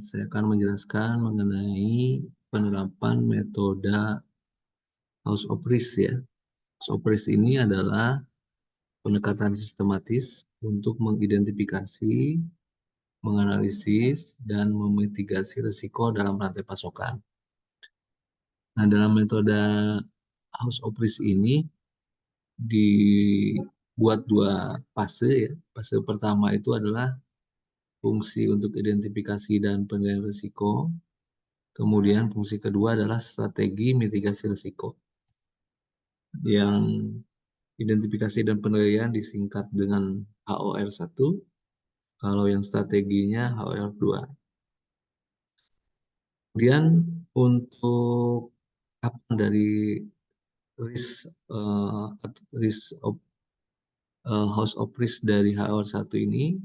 Saya akan menjelaskan mengenai penerapan metode House of Risk ya. House of Risk ini adalah pendekatan sistematis untuk mengidentifikasi, menganalisis, dan memitigasi risiko dalam rantai pasokan. Nah, dalam metode House of Risk ini dibuat dua fase ya. Fase pertama itu adalah fungsi untuk identifikasi dan penilaian risiko. Kemudian fungsi kedua adalah strategi mitigasi risiko. Yang identifikasi dan penilaian disingkat dengan HOR1, kalau yang strateginya HOR2. Kemudian untuk apa dari risk of House of Risk dari HOR1 ini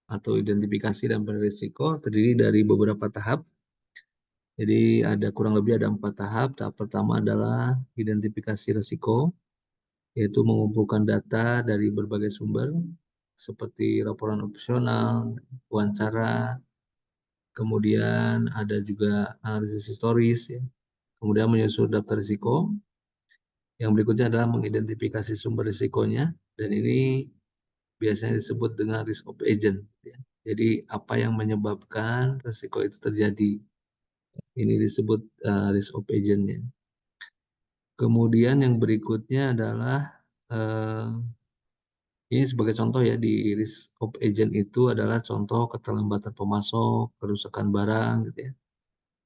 atau identifikasi dan penilaian risiko terdiri dari beberapa tahap. Jadi kurang lebih ada 4 tahap. Tahap pertama adalah identifikasi risiko, yaitu mengumpulkan data dari berbagai sumber seperti laporan operasional, wawancara, kemudian ada juga analisis historis, ya. Kemudian menyusun daftar risiko. Yang berikutnya adalah mengidentifikasi sumber risikonya, dan ini biasanya disebut dengan risk of agent, ya. Jadi apa yang menyebabkan risiko itu terjadi, ini disebut risk of agent-nya. Kemudian yang berikutnya adalah ini sebagai contoh ya, di risk of agent itu adalah contoh keterlambatan pemasok, kerusakan barang gitu ya.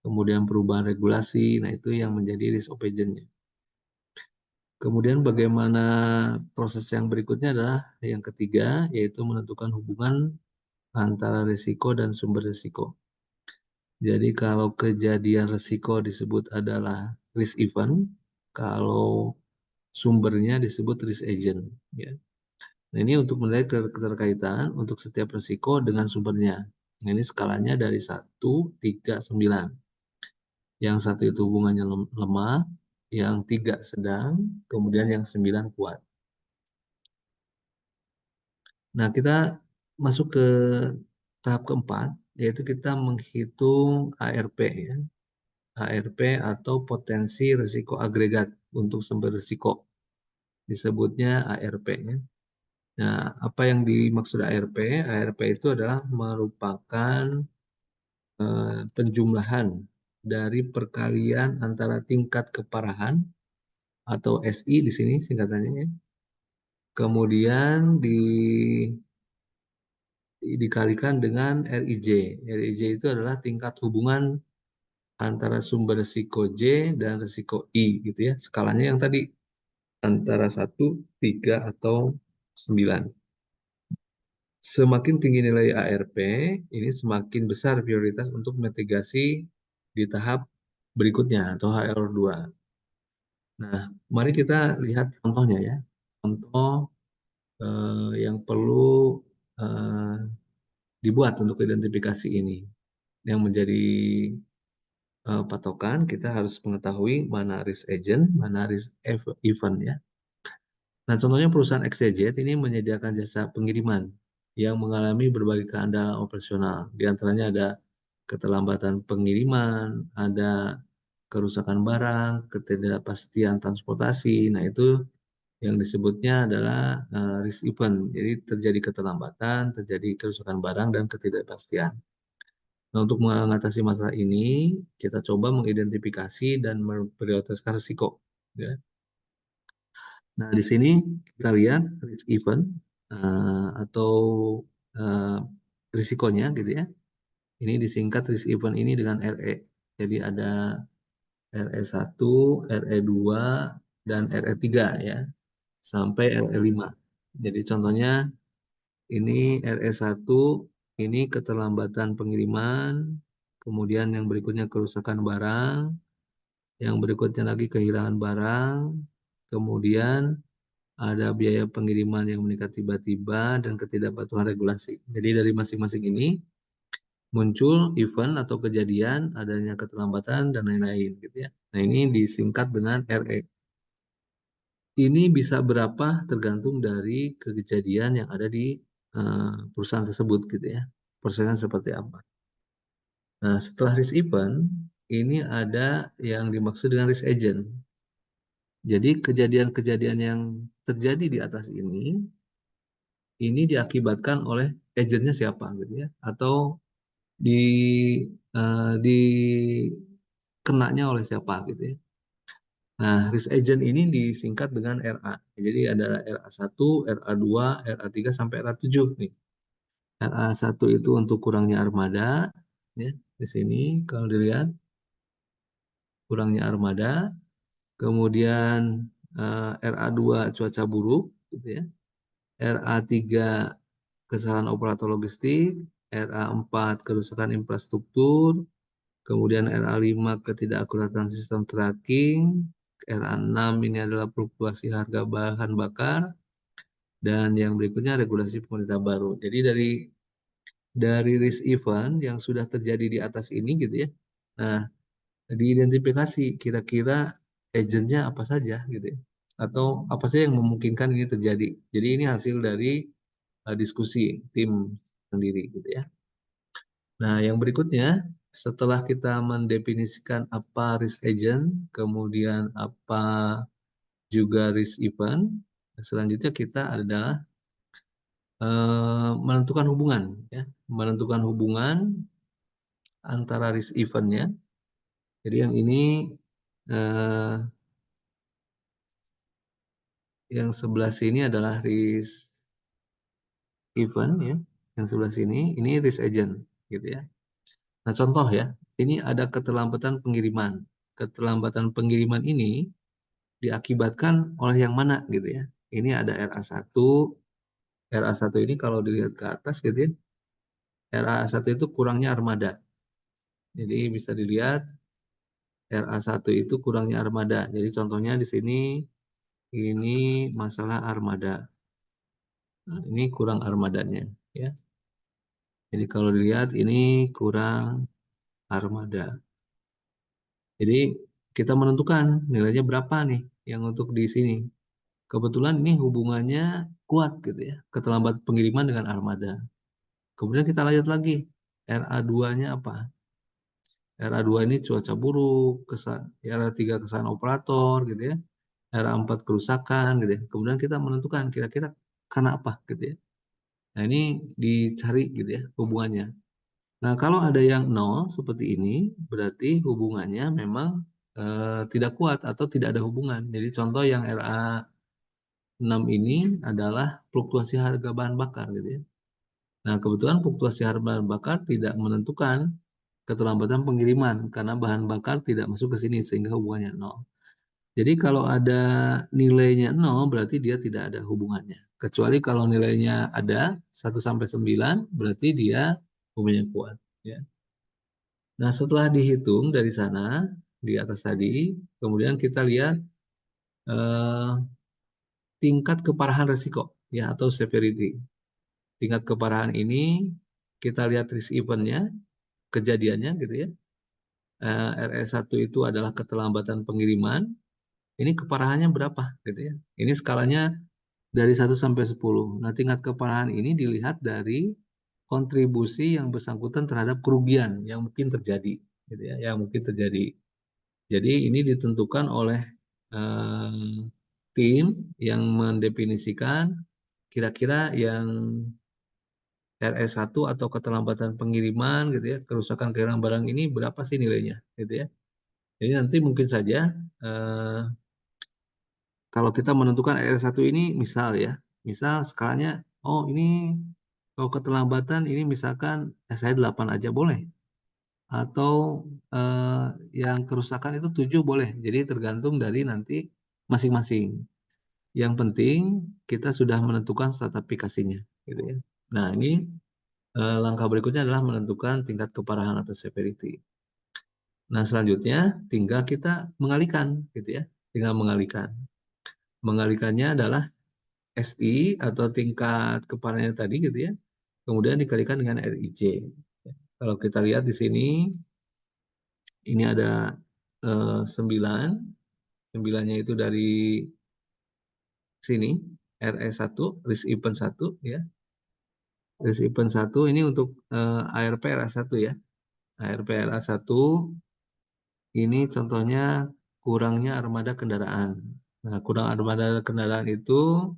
Kemudian perubahan regulasi, nah itu yang menjadi risk of agent-nya. Kemudian bagaimana proses yang berikutnya adalah yang ketiga, yaitu menentukan hubungan antara risiko dan sumber risiko. Jadi kalau kejadian risiko disebut adalah risk event, kalau sumbernya disebut risk agent, ya. Nah, ini untuk menilai keterkaitan untuk setiap risiko dengan sumbernya. Nah, ini skalanya dari 1, 3, 9. Yang 1 itu hubungannya lemah, yang 3 sedang, kemudian yang 9 kuat. Nah, kita masuk ke tahap keempat, yaitu kita menghitung ARP ya. ARP atau potensi risiko agregat untuk sumber risiko. Disebutnya ARP ya. Nah, apa yang dimaksud ARP? ARP itu adalah merupakan penjumlahan dari perkalian antara tingkat keparahan atau SI di sini singkatannya ya. Kemudian dikalikan dengan RIJ. RIJ itu adalah tingkat hubungan antara sumber risiko J dan risiko I gitu ya. Skalanya yang tadi antara 1, 3 atau 9. Semakin tinggi nilai ARP, ini semakin besar prioritas untuk mitigasi di tahap berikutnya atau HR2. Nah, mari kita lihat contohnya ya. Contoh yang perlu dibuat untuk identifikasi ini. Yang menjadi patokan, kita harus mengetahui mana risk agent, mana risk event ya. Nah, contohnya perusahaan XYZ ini menyediakan jasa pengiriman yang mengalami berbagai kehandalan operasional. Di antaranya ada keterlambatan pengiriman, ada kerusakan barang, ketidakpastian transportasi. Nah, itu yang disebutnya adalah risk event. Jadi terjadi keterlambatan, terjadi kerusakan barang, dan ketidakpastian. Nah, untuk mengatasi masalah ini, kita coba mengidentifikasi dan memprioritaskan risiko. Ya. Nah, di sini kita lihat risk event atau risikonya gitu ya. Ini disingkat risk event ini dengan RE. Jadi ada RE1, RE2, dan RE3 ya, sampai RE5. Jadi contohnya ini RE1, ini keterlambatan pengiriman, kemudian yang berikutnya kerusakan barang, yang berikutnya lagi kehilangan barang, kemudian ada biaya pengiriman yang meningkat tiba-tiba dan ketidakpatuhan regulasi. Jadi dari masing-masing ini muncul event atau kejadian adanya keterlambatan dan lain-lain gitu ya. Nah, ini disingkat dengan RE. Ini bisa berapa tergantung dari kejadian yang ada di perusahaan tersebut gitu ya. Prosesnya seperti apa. Nah, setelah risk event, ini ada yang dimaksud dengan risk agent. Jadi kejadian-kejadian yang terjadi di atas ini diakibatkan oleh agennya siapa gitu ya, atau di dikenanya oleh siapa gitu ya. Nah, risk agent ini disingkat dengan RA. Jadi ada RA1, RA2, RA3 sampai RA7 nih. RA1 itu untuk kurangnya armada ya. Di sini kalau dilihat kurangnya armada, kemudian RA2 cuaca buruk gitu ya. RA3 kesalahan operator logistik, RA4 kerusakan infrastruktur, kemudian RA5 ketidakakuratan sistem tracking, RA6 ini adalah fluktuasi harga bahan bakar, dan yang berikutnya regulasi pemerintah baru. Jadi dari risk event yang sudah terjadi di atas ini gitu ya. Nah, diidentifikasi kira-kira agentnya apa saja gitu ya. Atau apa saja yang memungkinkan ini terjadi. Jadi ini hasil dari diskusi tim sendiri gitu ya. Nah, yang berikutnya setelah kita mendefinisikan apa risk agent, kemudian apa juga risk event, selanjutnya kita adalah menentukan hubungan, ya, menentukan hubungan antara risk eventnya. Jadi yang ini yang sebelah sini adalah risk event, ya, yang sebelah sini ini risk agent, gitu ya. Nah, contoh ya, ini ada keterlambatan pengiriman. Keterlambatan pengiriman ini diakibatkan oleh yang mana gitu ya. Ini ada RA1. RA1 ini kalau dilihat ke atas gitu ya. RA1 itu kurangnya armada. Jadi bisa dilihat RA1 itu kurangnya armada. Jadi contohnya di sini ini masalah armada. Nah, ini kurang armadanya ya. Jadi kalau dilihat ini kurang armada. Jadi kita menentukan nilainya berapa nih yang untuk di sini. Kebetulan ini hubungannya kuat gitu ya, keterlambatan pengiriman dengan armada. Kemudian kita lanjut lagi, RA2-nya apa? RA2 ini cuaca buruk, RA3 kesalahan operator gitu ya, RA4 kerusakan gitu ya. Kemudian kita menentukan kira-kira karena apa gitu ya. Nah, ini dicari gitu ya hubungannya. Nah, kalau ada yang nol seperti ini, berarti hubungannya memang tidak kuat atau tidak ada hubungan. Jadi contoh yang RA6 ini adalah fluktuasi harga bahan bakar gitu ya. Nah, kebetulan fluktuasi harga bahan bakar tidak menentukan keterlambatan pengiriman karena bahan bakar tidak masuk ke sini sehingga hubungannya nol. Jadi kalau ada nilainya nol berarti dia tidak ada hubungannya. Kecuali kalau nilainya ada 1 sampai 9 berarti dia hubungannya kuat ya. Nah, setelah dihitung dari sana di atas tadi, kemudian kita lihat eh, tingkat keparahan risiko ya atau severity. Tingkat keparahan ini kita lihat risk event-nya, kejadiannya gitu ya. RS1 itu adalah keterlambatan pengiriman. Ini keparahannya berapa gitu ya. Ini skalanya dari 1 sampai 10. Nah, tingkat keparahan ini dilihat dari kontribusi yang bersangkutan terhadap kerugian yang mungkin terjadi gitu ya, yang mungkin terjadi. Jadi ini ditentukan oleh tim yang mendefinisikan kira-kira yang RS1 atau keterlambatan pengiriman gitu ya, kerusakan kehilangan barang ini berapa sih nilainya gitu ya. Jadi nanti mungkin saja kalau kita menentukan RS1 ini misal ya, misal skalanya oh ini kalau keterlambatan ini misalkan saya 8 aja boleh atau yang kerusakan itu 7 boleh. Jadi tergantung dari nanti masing-masing. Yang penting kita sudah menentukan stratifikasinya gitu ya. Nah, ini langkah berikutnya adalah menentukan tingkat keparahan atau severity. Nah, selanjutnya tinggal kita mengalihkan gitu ya. Tinggal mengalihkan. Mengalihkannya adalah SI atau tingkat keparahannya tadi gitu ya. Kemudian dikalikan dengan RIC. Kalau kita lihat di sini ini ada 9. 9-nya itu dari sini RE1 risk event 1 ya. Risk event 1 ini untuk ARP RA1 ya. ARP RA1 ini contohnya kurangnya armada kendaraan. Nah, kurang armada kendaraan itu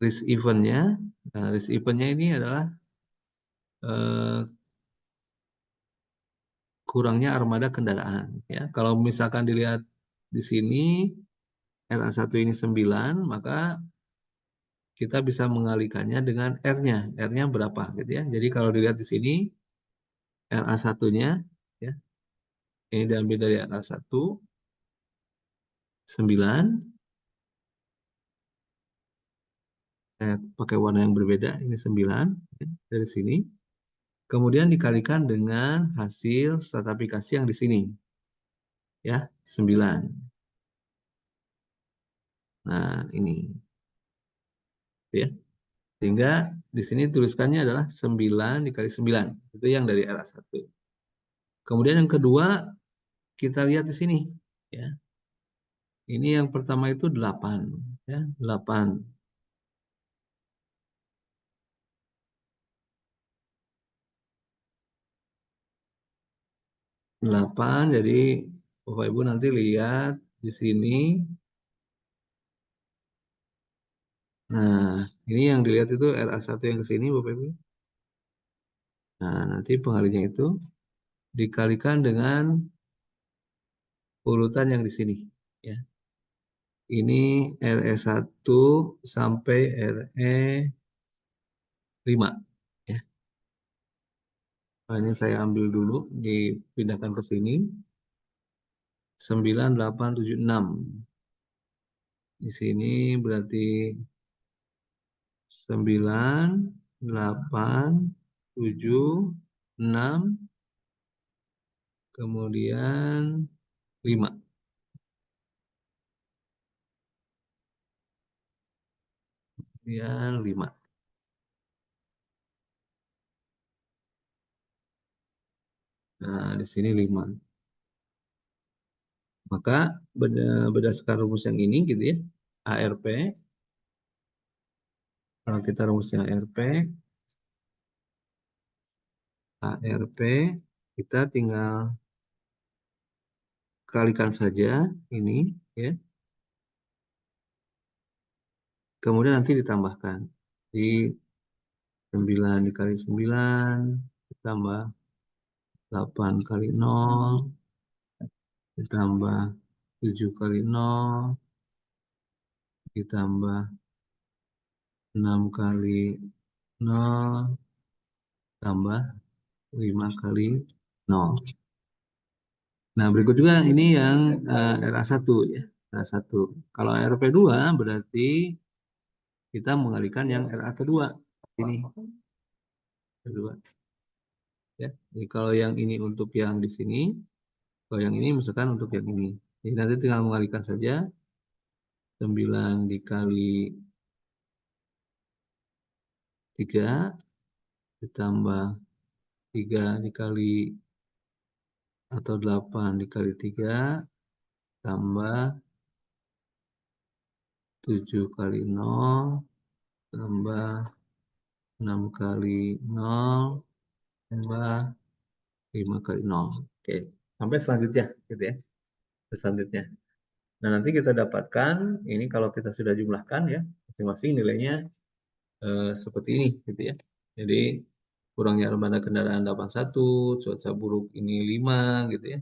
risk eventnya. Nah, risk eventnya ini adalah kurangnya armada kendaraan. Ya, kalau misalkan dilihat di sini RA1 ini 9, maka kita bisa mengalihkannya dengan R-nya. R-nya berapa gitu ya. Jadi kalau dilihat di sini RA1-nya ya, ini diambil dari RA1 9. Saya pakai warna yang berbeda, ini 9 ya, dari sini. Kemudian dikalikan dengan hasil stratifikasi yang di sini. Ya, 9. Nah, ini. Ya. Sehingga di sini tuliskannya adalah 9 dikali 9. Itu yang dari RA1. Kemudian yang kedua, kita lihat di sini. Ya. Ini yang pertama itu 8. Ya, 8. 8, jadi Bapak Ibu nanti lihat di sini. Nah, ini yang dilihat itu RA1 yang ke sini Bapak Ibu. Nah, nanti pengalinya itu dikalikan dengan urutan yang di sini. Ya. Ini RE1 sampai RE5. Ya. Nah, ini saya ambil dulu, dipindahkan ke sini. 9, 8, 7, 6. Di sini berarti 9, 8, 7, 6, kemudian 5. Kemudian 5. Nah, di sini 5. Maka berdasarkan rumus yang ini gitu ya, ARP, kalau kita rumusnya ARP, kita tinggal kalikan saja ini ya. Kemudian nanti ditambahkan. Di 9 dikali 9 ditambah 8 kali 0 ditambah 7 kali 0 ditambah 6 kali 0 tambah 5 kali 0. Nah, berikut juga ini yang RA1 ya. RA1. Kalau RP2 berarti kita mengalihkan yang RA kedua. Ini kedua. Ya. Jadi kalau yang ini untuk yang di sini, kalau yang ini misalkan untuk yang ini. Jadi nanti tinggal mengalihkan saja. 9 dikali 3 ditambah 3 dikali atau 8 dikali 3 tambah 7 kali 0 tambah 6 kali 0 tambah 5 kali 0. Oke, sampai selanjutnya gitu ya. Selanjutnya. Nah, nanti kita dapatkan ini kalau kita sudah jumlahkan ya, masing-masing nilainya seperti ini gitu ya. Jadi kurangnya armada kendaraan 81, cuaca buruk ini 5 gitu ya.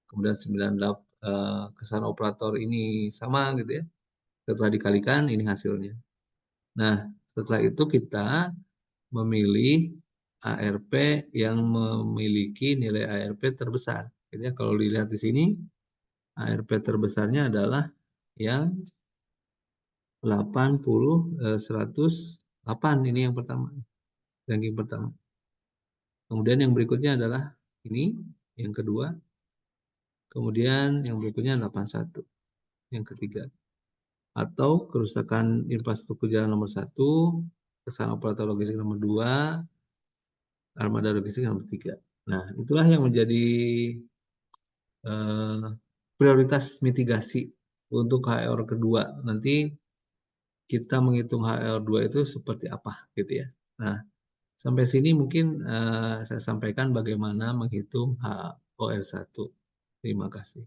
Kemudian 98 kesan operator ini sama gitu ya. Setelah dikalikan ini hasilnya. Nah, setelah itu kita memilih ARP yang memiliki nilai ARP terbesar. Jadi kalau dilihat di sini ARP terbesarnya adalah yang 108 ini yang pertama, ranking pertama. Kemudian yang berikutnya adalah ini yang kedua. Kemudian yang berikutnya 81 yang ketiga. Atau kerusakan infrastruktur jalan nomor 1, kesalahan operator logistik nomor 2, armada logistik nomor 3. Nah, itulah yang menjadi prioritas mitigasi untuk HEOR kedua. Nanti kita menghitung HEOR 2 itu seperti apa gitu ya. Nah, Sampai sini mungkin saya sampaikan bagaimana menghitung HOR1. Terima kasih.